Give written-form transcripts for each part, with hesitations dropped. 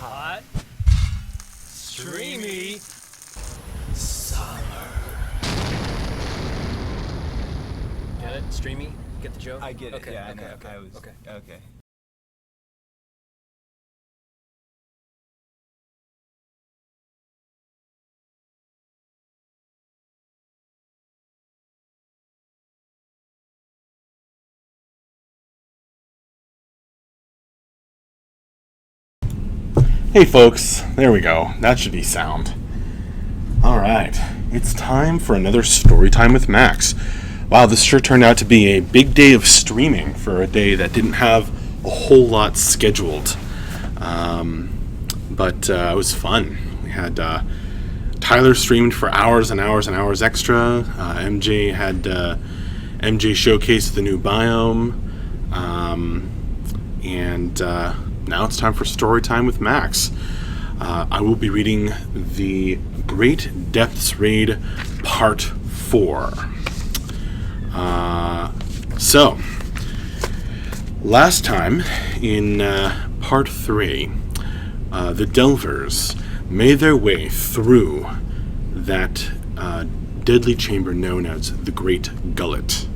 hot, streamy summer. Get it? Streamy? Get the joke? I get it. Okay, Yeah, okay, I know. okay. Okay. Hey folks, there we go. That should be sound. Alright, it's time for another Storytime with Max. Wow, this sure turned out to be a big day of streaming for a day that didn't have a whole lot scheduled. But it was fun. We had Tyler streamed for hours and hours and hours extra. MJ had MJ showcased the new biome. And now it's time for Storytime with Max. I will be reading the Great Depths Raid Part 4. So, last time in Part 3, the Delvers made their way through that deadly chamber known as the Great Gullet.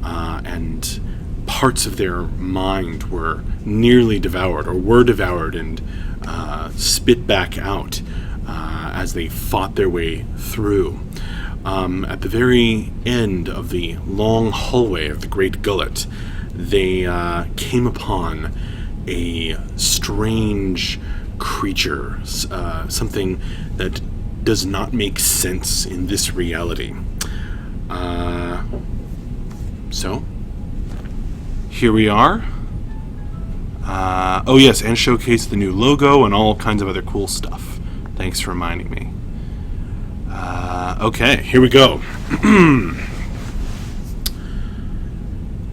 And parts of their mind were nearly devoured, or were devoured and spit back out as they fought their way through. At the very end of the long hallway of the Great Gullet, they came upon a strange creature, something that does not make sense in this reality. So, here we are. Oh yes, and showcase the new logo and all kinds of other cool stuff. Thanks for reminding me. Okay, here we go.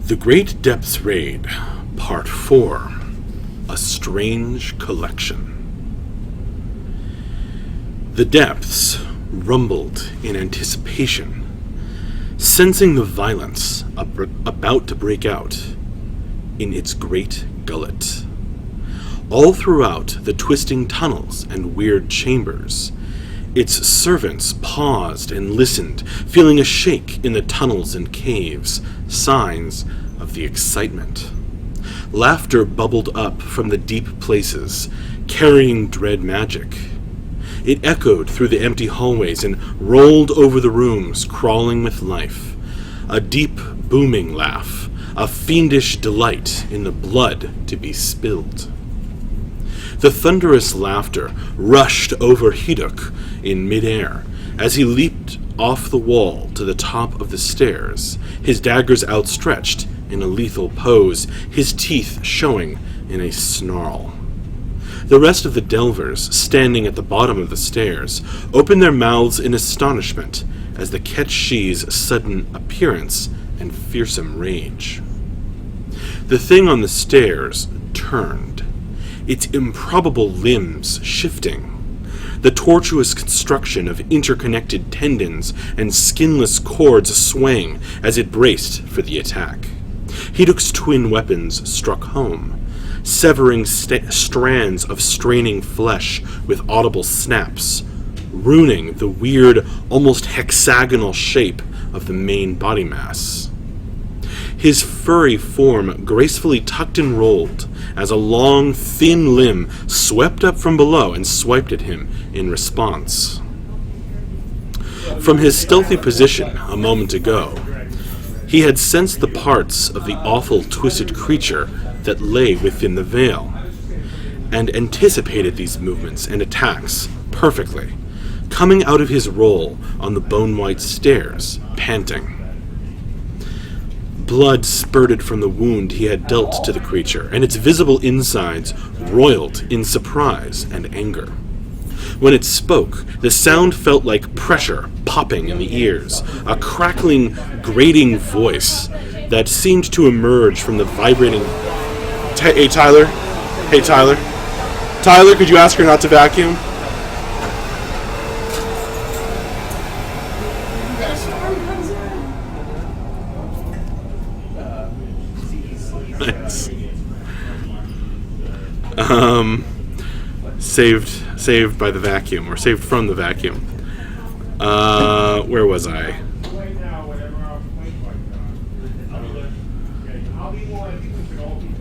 The Great Depths Raid, Part 4. A Strange Collection. The depths rumbled in anticipation, sensing the violence about to break out in its great gullet. All throughout the twisting tunnels and weird chambers, its servants paused and listened, feeling a shake in the tunnels and caves, signs of the excitement. Laughter bubbled up from the deep places, carrying dread magic. It echoed through the empty hallways and rolled over the rooms, crawling with life. A deep, booming laugh, a fiendish delight in the blood to be spilled. The thunderous laughter rushed over Hiduk in midair as he leaped off the wall to the top of the stairs, his daggers outstretched in a lethal pose, his teeth showing in a snarl. The rest of the Delvers, standing at the bottom of the stairs, opened their mouths in astonishment as they catch Shi's sudden appearance and fearsome rage. The thing on the stairs turned, its improbable limbs shifting, the tortuous construction of interconnected tendons and skinless cords swaying as it braced for the attack. Hiduk's twin weapons struck home, severing strands of straining flesh with audible snaps, ruining the weird, almost hexagonal shape of the main body mass. His furry form gracefully tucked and rolled as a long, thin limb swept up from below and swiped at him in response. From his stealthy position a moment ago, he had sensed the parts of the awful, twisted creature that lay within the veil, and anticipated these movements and attacks perfectly, coming out of his roll on the bone-white stairs, panting. Blood spurted from the wound he had dealt to the creature, and its visible insides roiled in surprise and anger. When it spoke, the sound felt like pressure popping in the ears, a crackling, grating voice that seemed to emerge from the vibrating... Hey, Tyler? Hey, Tyler? Tyler, could you ask her not to vacuum? Nice. Saved by the vacuum, or saved from the vacuum. Where was I?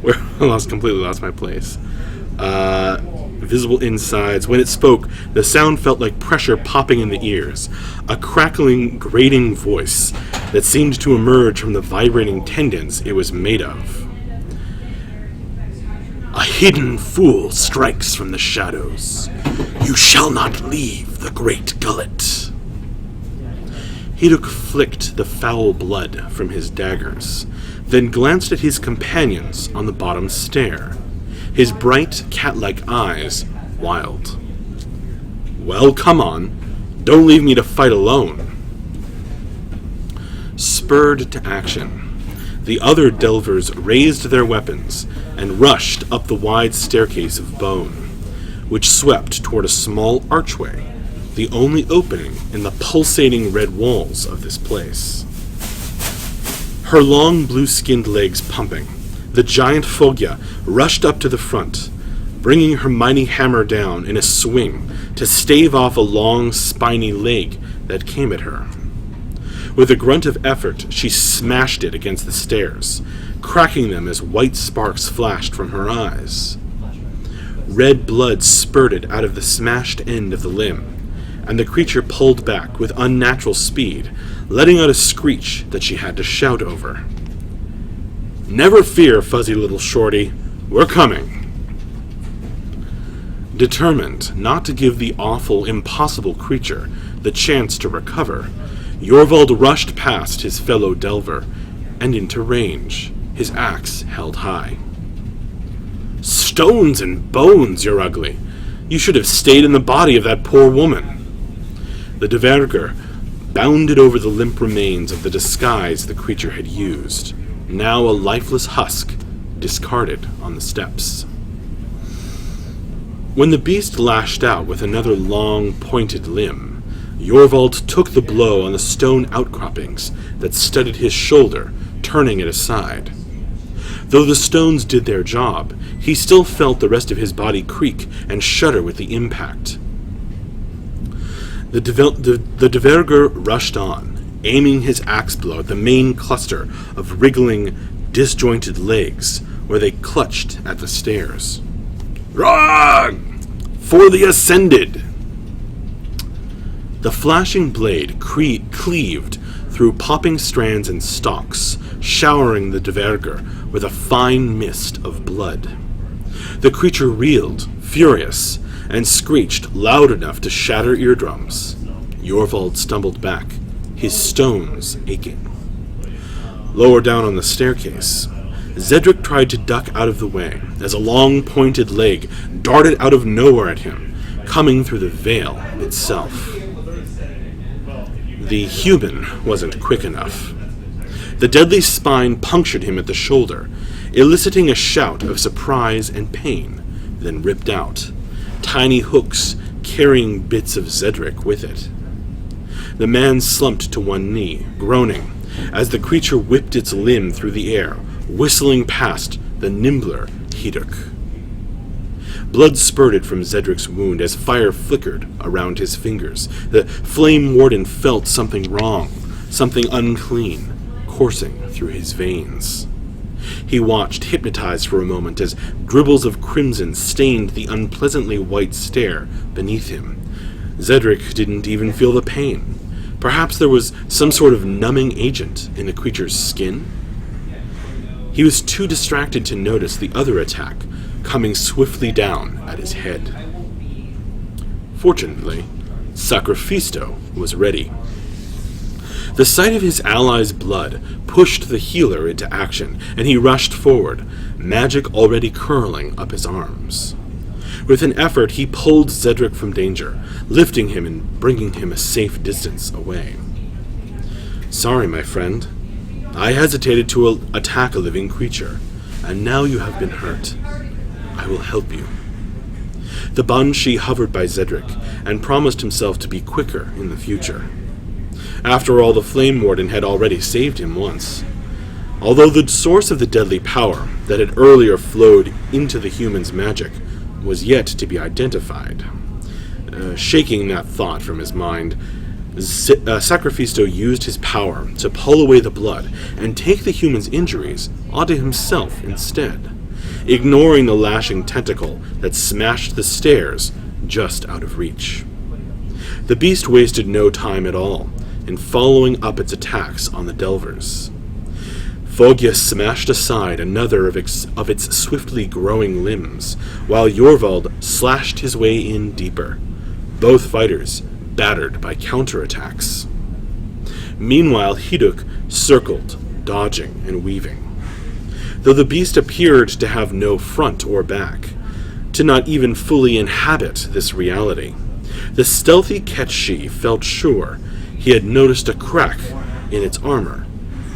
Where I completely lost my place. Visible insides. When it spoke, the sound felt like pressure popping in the ears. A crackling, grating voice that seemed to emerge from the vibrating tendons it was made of. A hidden fool strikes from the shadows. You shall not leave the great gullet. Hiduk flicked the foul blood from his daggers, then glanced at his companions on the bottom stair, his bright, cat-like eyes wild. Well, come on. Don't leave me to fight alone. Spurred to action, the other delvers raised their weapons and rushed up the wide staircase of bone, which swept toward a small archway, the only opening in the pulsating red walls of this place. Her long blue-skinned legs pumping, the giant Fogya rushed up to the front, bringing her mighty hammer down in a swing to stave off a long, spiny leg that came at her. With a grunt of effort, she smashed it against the stairs, cracking them as white sparks flashed from her eyes. Red blood spurted out of the smashed end of the limb, and the creature pulled back with unnatural speed, letting out a screech that she had to shout over. Never fear, fuzzy little shorty. We're coming. Determined not to give the awful, impossible creature the chance to recover, Jorvald rushed past his fellow delver and into range, his axe held high. Stones and bones, you're ugly. You should have stayed in the body of that poor woman. The Dvergr bounded over the limp remains of the disguise the creature had used, now a lifeless husk discarded on the steps. When the beast lashed out with another long, pointed limb, Jorvald took the blow on the stone outcroppings that studded his shoulder, turning it aside. Though the stones did their job, he still felt the rest of his body creak and shudder with the impact. The Dvergr rushed on, aiming his axe blow at the main cluster of wriggling, disjointed legs where they clutched at the stairs. Wrong! For the Ascended! The flashing blade cleaved through popping strands and stalks, showering the Dvergr with a fine mist of blood. The creature reeled, furious, and screeched loud enough to shatter eardrums. Jorvald stumbled back, his stones aching. Lower down on the staircase, Zedric tried to duck out of the way as a long pointed leg darted out of nowhere at him, coming through the veil itself. The human wasn't quick enough. The deadly spine punctured him at the shoulder, eliciting a shout of surprise and pain, then ripped out, tiny hooks carrying bits of Zedric with it. The man slumped to one knee, groaning, as the creature whipped its limb through the air, whistling past the nimbler Hiduk. Blood spurted from Zedric's wound as fire flickered around his fingers. The flame warden felt something wrong, something unclean, coursing through his veins. He watched, hypnotized for a moment, as dribbles of crimson stained the unpleasantly white stair beneath him. Zedric didn't even feel the pain. Perhaps there was some sort of numbing agent in the creature's skin? He was too distracted to notice the other attack coming swiftly down at his head. Fortunately, Sacrifisto was ready. The sight of his ally's blood pushed the healer into action, and he rushed forward, magic already curling up his arms. With an effort, he pulled Zedric from danger, lifting him and bringing him a safe distance away. Sorry, my friend. I hesitated to attack a living creature, and now you have been hurt. I will help you. The Banshee hovered by Zedric, and promised himself to be quicker in the future. After all, the Flame Warden had already saved him once. Although the source of the deadly power that had earlier flowed into the human's magic was yet to be identified. Shaking that thought from his mind, Sacrifisto used his power to pull away the blood and take the human's injuries onto himself instead, ignoring the lashing tentacle that smashed the stairs just out of reach. The beast wasted no time at all in following up its attacks on the Delvers. Foggia smashed aside another of its swiftly growing limbs, while Jorvald slashed his way in deeper, both fighters battered by counterattacks. Meanwhile, Hiduk circled, dodging and weaving. Though the beast appeared to have no front or back, to not even fully inhabit this reality, the stealthy Ketchi felt sure he had noticed a crack in its armor,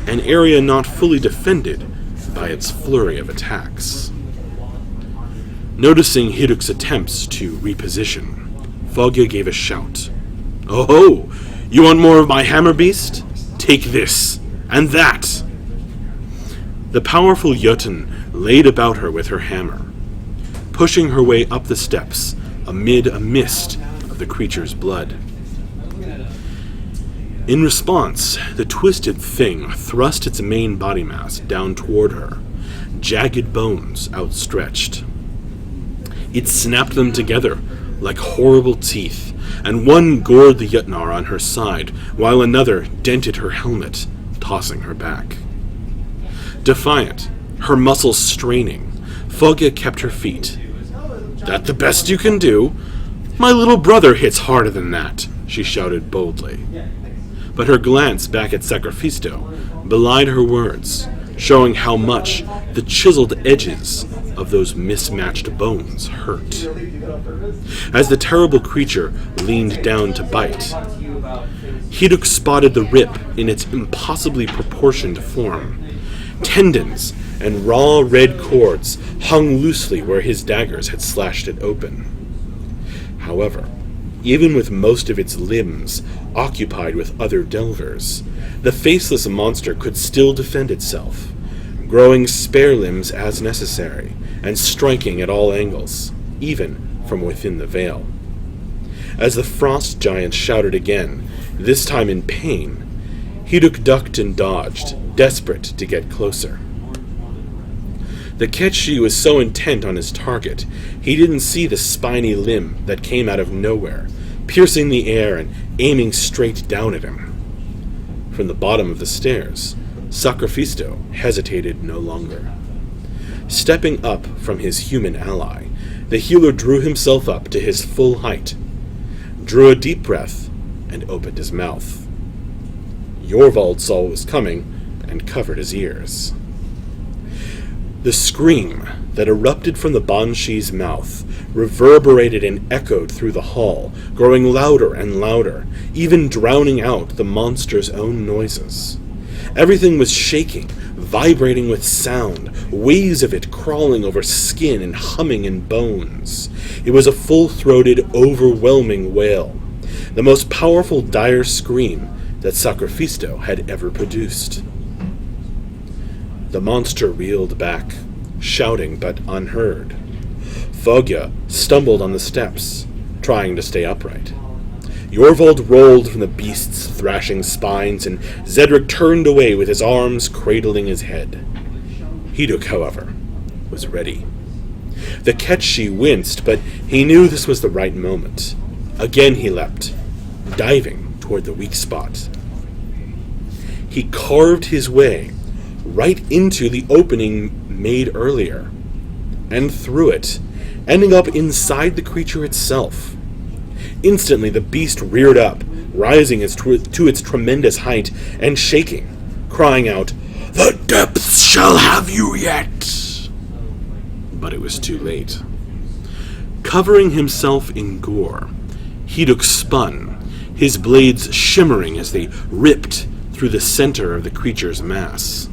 an area not fully defended by its flurry of attacks. Noticing Hiduk's attempts to reposition, Foggia gave a shout. "Oh ho! You want more of my hammer, beast? Take this, and that!" The powerful Jotun laid about her with her hammer, pushing her way up the steps amid a mist of the creature's blood. In response, the twisted thing thrust its main body mass down toward her, jagged bones outstretched. It snapped them together like horrible teeth, and one gored the Yutnar on her side, while another dented her helmet, tossing her back. Defiant, her muscles straining, Foggia kept her feet. "That the best you can do? My little brother hits harder than that," she shouted boldly. But her glance back at Sacrifisto belied her words, showing how much the chiseled edges of those mismatched bones hurt. As the terrible creature leaned down to bite, Hiduk spotted the rip in its impossibly proportioned form. Tendons and raw red cords hung loosely where his daggers had slashed it open. However, even with most of its limbs occupied with other delvers, the faceless monster could still defend itself, growing spare limbs as necessary, and striking at all angles, even from within the veil. As the frost giant shouted again, this time in pain, Hiduk ducked and dodged, desperate to get closer. The Ketchi was so intent on his target, he didn't see the spiny limb that came out of nowhere, piercing the air and aiming straight down at him. From the bottom of the stairs, Sacrifisto hesitated no longer. Stepping up from his human ally, the healer drew himself up to his full height, drew a deep breath, and opened his mouth. Jorvald saw what was coming and covered his ears. The scream that erupted from the banshee's mouth reverberated and echoed through the hall, growing louder and louder, even drowning out the monster's own noises. Everything was shaking, vibrating with sound, waves of it crawling over skin and humming in bones. It was a full-throated, overwhelming wail, the most powerful dire scream that Sacrifisto had ever produced. The monster reeled back, shouting but unheard. Foggia stumbled on the steps, trying to stay upright. Jorvald rolled from the beast's thrashing spines, and Zedric turned away with his arms cradling his head. Hiduk, however, was ready. The Ketchi winced, but he knew this was the right moment. Again he leapt, diving toward the weak spot. He carved his way right into the opening made earlier, and through it, ending up inside the creature itself. Instantly, the beast reared up, rising to its tremendous height, and shaking, crying out, "The depths shall have you yet!" But it was too late. Covering himself in gore, Hiduk spun, his blades shimmering as they ripped through the center of the creature's mass.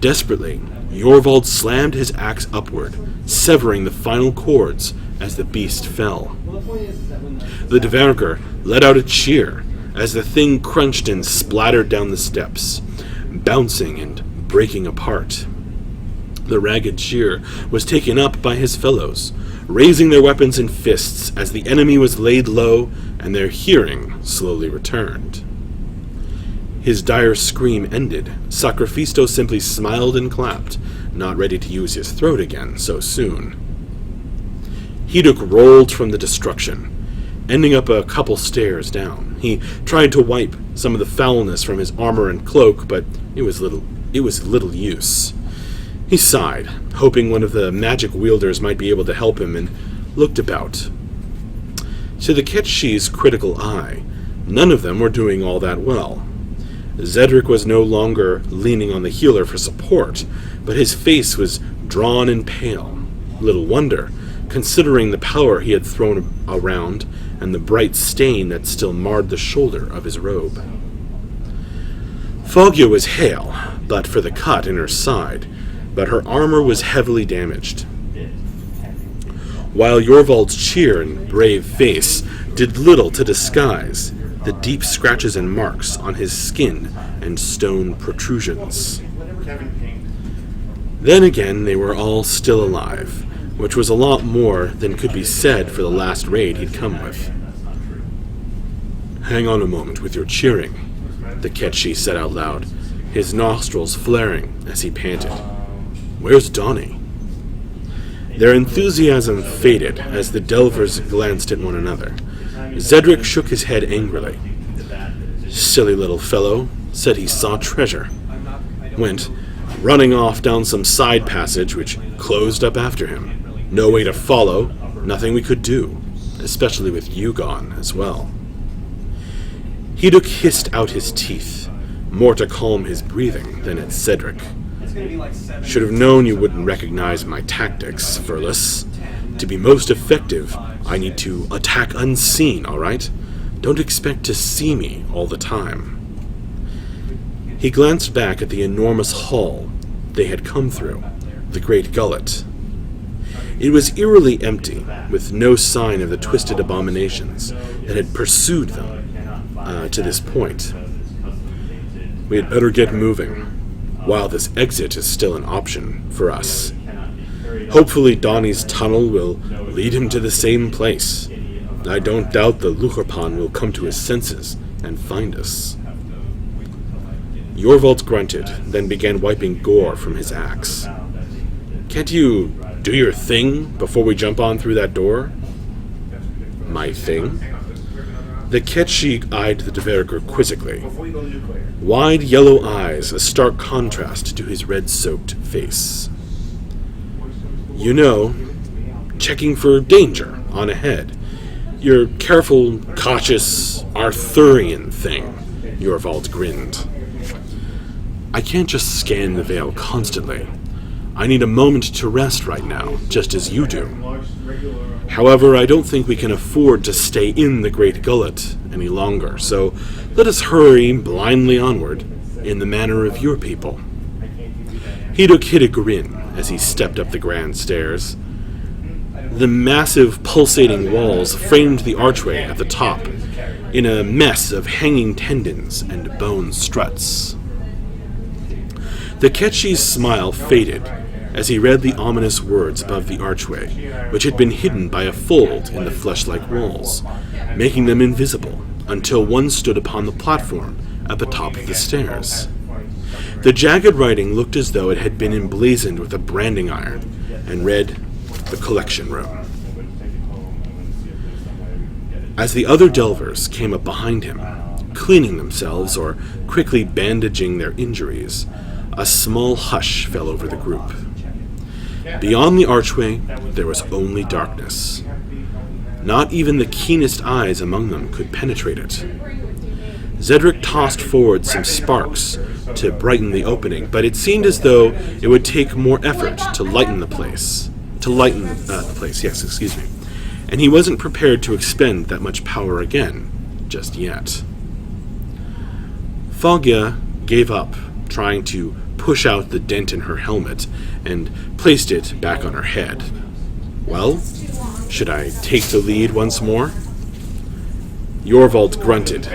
Desperately, Jorvald slammed his axe upward, severing the final cords as the beast fell. The Dvergr let out a cheer as the thing crunched and splattered down the steps, bouncing and breaking apart. The ragged cheer was taken up by his fellows, raising their weapons in fists as the enemy was laid low and their hearing slowly returned. His dire scream ended. Sacrifisto simply smiled and clapped, not ready to use his throat again so soon. Heduk rolled from the destruction, ending up a couple stairs down. He tried to wipe some of the foulness from his armor and cloak, but it was little use. He sighed, hoping one of the magic wielders might be able to help him, and looked about. To the Ketshi's critical eye, none of them were doing all that well. Zedric was no longer leaning on the healer for support, but his face was drawn and pale. Little wonder, considering the power he had thrown around and the bright stain that still marred the shoulder of his robe. Foggia was hale, but for the cut in her side, but her armor was heavily damaged. While Yorvald's cheer and brave face did little to disguise the deep scratches and marks on his skin and stone protrusions. Then again, they were all still alive, which was a lot more than could be said for the last raid he'd come with. "Hang on a moment with your cheering," the Ketshi said out loud, his nostrils flaring as he panted. "Where's Donnie?" Their enthusiasm faded as the Delvers glanced at one another. Zedric shook his head angrily. "Silly little fellow," said he saw treasure. Went running off down some side passage which closed up after him. No way to follow, nothing we could do, especially with you gone as well. Heduk hissed out his teeth, more to calm his breathing than at Zedric. "Should have known you wouldn't recognize my tactics, Furless. To be most effective, I need to attack unseen, all right? Don't expect to see me all the time." He glanced back at the enormous hall they had come through, the Great Gullet. It was eerily empty, with no sign of the twisted abominations that had pursued them to this point. "We had better get moving, while this exit is still an option for us. Hopefully Donnie's tunnel will lead him to the same place. I don't doubt the Lucherpan will come to his senses and find us." Yorvald grunted, then began wiping gore from his axe. "Can't you do your thing before we jump on through that door?" "My thing?" The Ketshi eyed the Dvergr quizzically. Wide yellow eyes, a stark contrast to his red-soaked face. "You know, checking for danger on ahead. Your careful, cautious, Arthurian thing," Yorvald grinned. "I can't just scan the Vale constantly. I need a moment to rest right now, just as you do. However, I don't think we can afford to stay in the Great Gullet any longer, so let us hurry blindly onward in the manner of your people." Heduk hid a grin as he stepped up the grand stairs. The massive, pulsating walls framed the archway at the top, in a mess of hanging tendons and bone struts. The Ketshi's smile faded as he read the ominous words above the archway, which had been hidden by a fold in the flesh-like walls, making them invisible until one stood upon the platform at the top of the stairs. The jagged writing looked as though it had been emblazoned with a branding iron, and read, "The Collection Room." As the other Delvers came up behind him, cleaning themselves or quickly bandaging their injuries, a small hush fell over the group. Beyond the archway, there was only darkness. Not even the keenest eyes among them could penetrate it. Zedric tossed forward some sparks to brighten the opening, but it seemed as though it would take more effort to lighten the place. And he wasn't prepared to expend that much power again, just yet. Foggia gave up, trying to push out the dent in her helmet, and placed it back on her head. "Well, should I take the lead once more?" Yorvald grunted,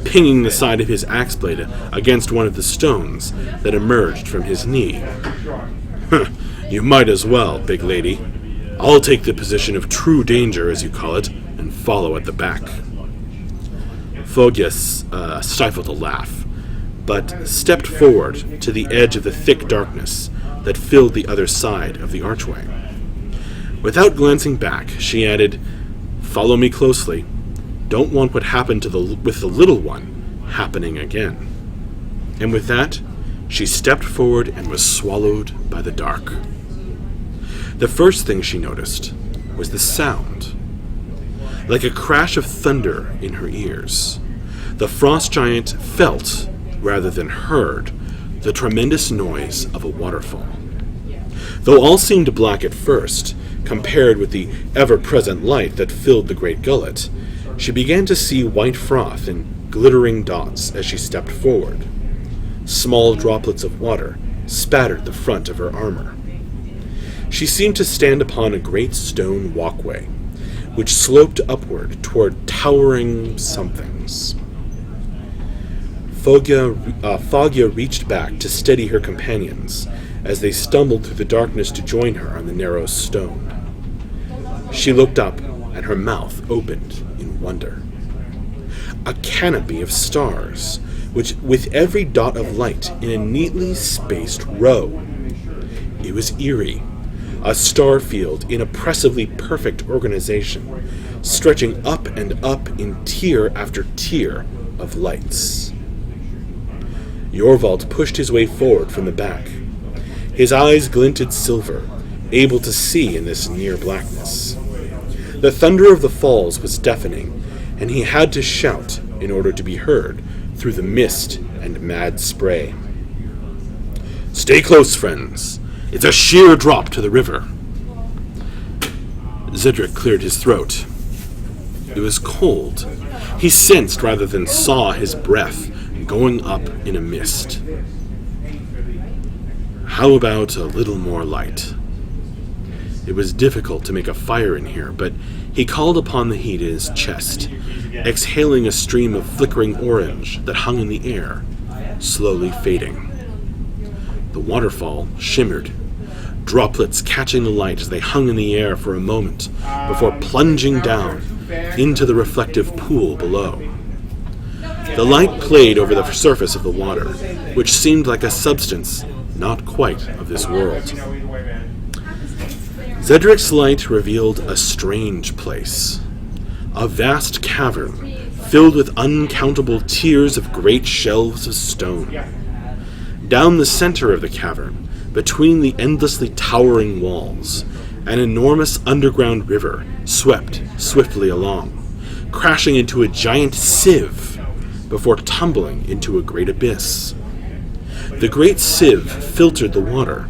pinging the side of his axe blade against one of the stones that emerged from his knee. You might as well, big lady. I'll take the position of true danger, as you call it, and follow at the back. Foggia stifled a laugh, but stepped forward to the edge of the thick darkness that filled the other side of the archway. Without glancing back, she added, "Follow me closely. Don't want what happened with the little one happening again." And with that, she stepped forward and was swallowed by the dark. The first thing she noticed was the sound. Like a crash of thunder in her ears, the frost giant felt, rather than heard, the tremendous noise of a waterfall. Though all seemed black at first, compared with the ever-present light that filled the great gullet, she began to see white froth and glittering dots as she stepped forward. Small droplets of water spattered the front of her armor. She seemed to stand upon a great stone walkway, which sloped upward toward towering somethings. Foggia reached back to steady her companions as they stumbled through the darkness to join her on the narrow stone. She looked up, and her mouth opened in wonder. A canopy of stars, which with every dot of light in a neatly spaced row. It was eerie, a star field in oppressively perfect organization, stretching up and up in tier after tier of lights. Jorvald pushed his way forward from the back. His eyes glinted silver, able to see in this near blackness. The thunder of the falls was deafening, and he had to shout in order to be heard through the mist and mad spray. "Stay close, friends. It's a sheer drop to the river." Zedric cleared his throat. It was cold. He sensed rather than saw his breath going up in a mist. How about a little more light? It was difficult to make a fire in here, but he called upon the heat in his chest, exhaling a stream of flickering orange that hung in the air, slowly fading. The waterfall shimmered, droplets catching the light as they hung in the air for a moment before plunging down into the reflective pool below. The light played over the surface of the water, which seemed like a substance not quite of this world. Zedric's light revealed a strange place. A vast cavern filled with uncountable tiers of great shelves of stone. Down the center of the cavern, between the endlessly towering walls, an enormous underground river swept swiftly along, crashing into a giant sieve before tumbling into a great abyss. The great sieve filtered the water,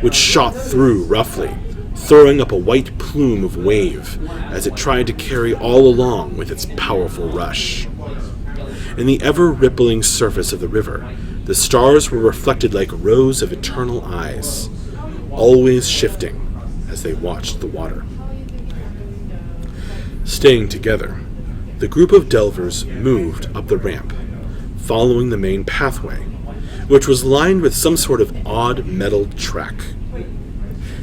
which shot through roughly, throwing up a white plume of wave as it tried to carry all along with its powerful rush. In the ever-rippling surface of the river, the stars were reflected like rows of eternal eyes, always shifting as they watched the water. Staying together, the group of delvers moved up the ramp, following the main pathway, which was lined with some sort of odd metal track.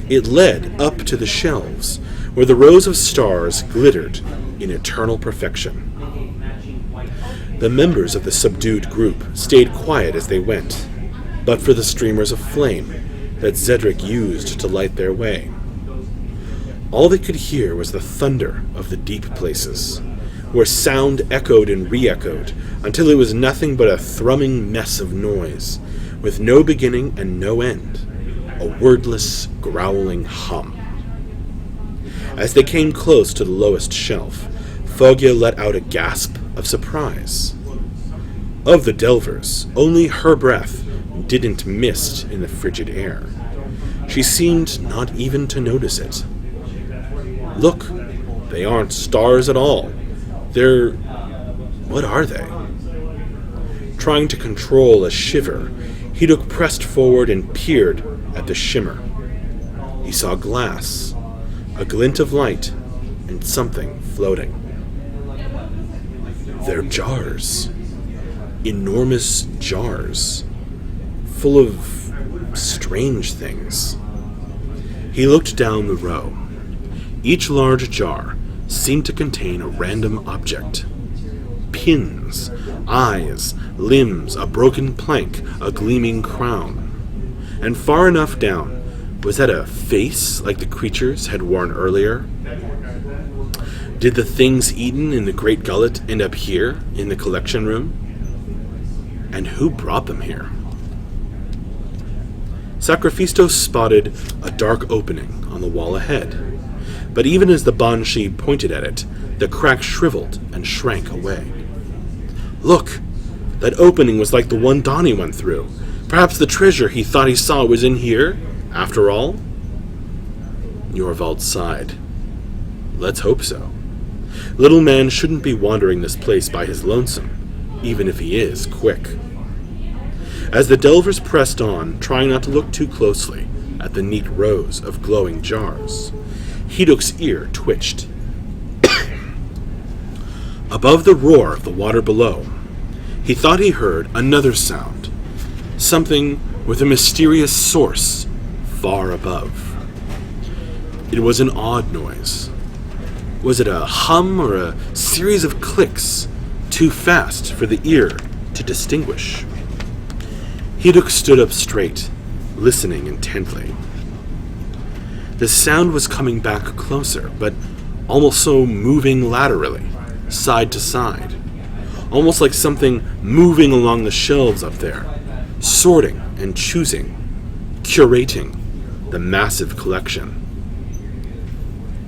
It led up to the shelves, where the rows of stars glittered in eternal perfection. The members of the subdued group stayed quiet as they went, but for the streamers of flame that Zedric used to light their way. All they could hear was the thunder of the deep places, where sound echoed and re-echoed until it was nothing but a thrumming mess of noise, with no beginning and no end, a wordless, growling hum. As they came close to the lowest shelf, Foggia let out a gasp of surprise. Of the delvers, only her breath didn't mist in the frigid air. She seemed not even to notice it. Look, they aren't stars at all. They're... what are they? Trying to control a shiver, Hiduk pressed forward and peered at the shimmer. He saw glass, a glint of light, and something floating. They're jars. Enormous jars, full of strange things. He looked down the row. Each large jar seemed to contain a random object. Pins, eyes, limbs, a broken plank, a gleaming crown. And far enough down, was that a face like the creatures had worn earlier? Did the things eaten in the Great Gullet end up here, in the collection room? And who brought them here? Sacrifisto spotted a dark opening on the wall ahead, but even as the Banshee pointed at it, the crack shriveled and shrank away. Look! That opening was like the one Donnie went through. Perhaps the treasure he thought he saw was in here, after all? Jorvald sighed. Let's hope so. Little man shouldn't be wandering this place by his lonesome, even if he is quick. As the Delvers pressed on, trying not to look too closely at the neat rows of glowing jars, Hiduk's ear twitched. Above the roar of the water below, he thought he heard another sound, something with a mysterious source far above. It was an odd noise. Was it a hum or a series of clicks, too fast for the ear to distinguish? Hiduk stood up straight, listening intently. The sound was coming back closer, but also moving laterally, side to side, almost like something moving along the shelves up there, sorting and choosing, curating the massive collection.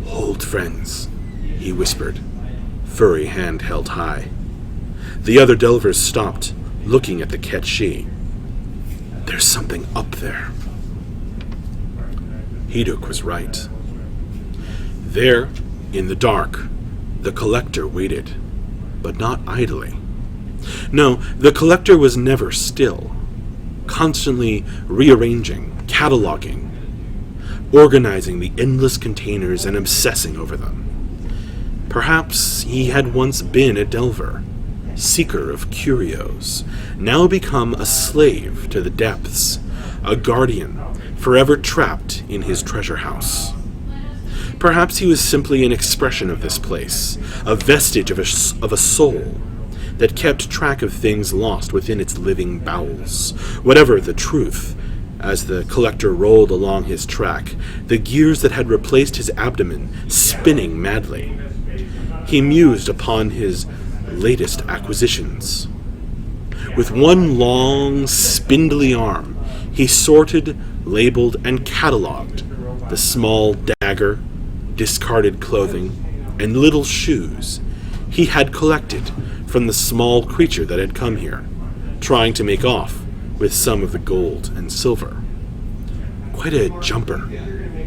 Hold, friends, he whispered, furry hand held high. The other Delvers stopped, looking at the Ketchi. There's something up there. Hiduk was right. There, in the dark, the Collector waited, but not idly. No, the Collector was never still, constantly rearranging, cataloging, organizing the endless containers and obsessing over them. Perhaps he had once been a Delver, seeker of curios, now become a slave to the depths, a guardian, forever trapped in his treasure house. Perhaps he was simply an expression of this place, a vestige of a soul that kept track of things lost within its living bowels. Whatever the truth, as the Collector rolled along his track, the gears that had replaced his abdomen spinning madly, he mused upon his latest acquisitions. With one long, spindly arm, he sorted, labeled, and cataloged the small dagger, discarded clothing, and little shoes he had collected from the small creature that had come here, trying to make off with some of the gold and silver. Quite a jumper,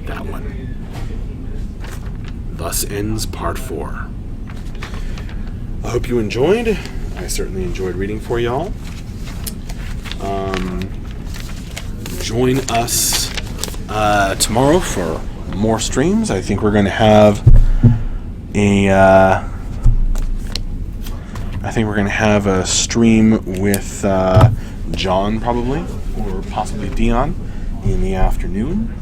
that one. Thus ends part 4. I hope you enjoyed. I certainly enjoyed reading for y'all. Join us tomorrow for more streams. I think we're going to have a stream with John probably, or possibly Dion, in the afternoon.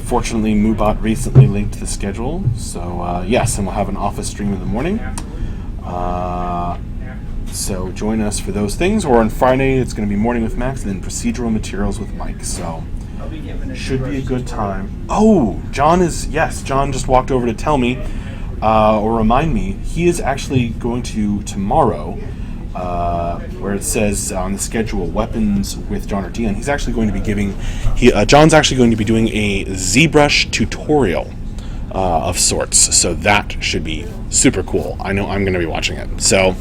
Fortunately, Moobot recently linked the schedule, so yes, and we'll have an office stream in the morning. So join us for those things, or on Friday it's going to be Morning with Max, and then Procedural Materials with Mike. So should be a good time. Oh, John just walked over to tell me, or remind me, he is actually going to tomorrow, where it says on the schedule, Weapons with John or Dion. He's actually going to be John's actually going to be doing a ZBrush tutorial of sorts, so that should be super cool. I know I'm going to be watching it. So,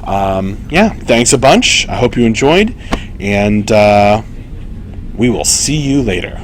thanks a bunch. I hope you enjoyed, and we will see you later.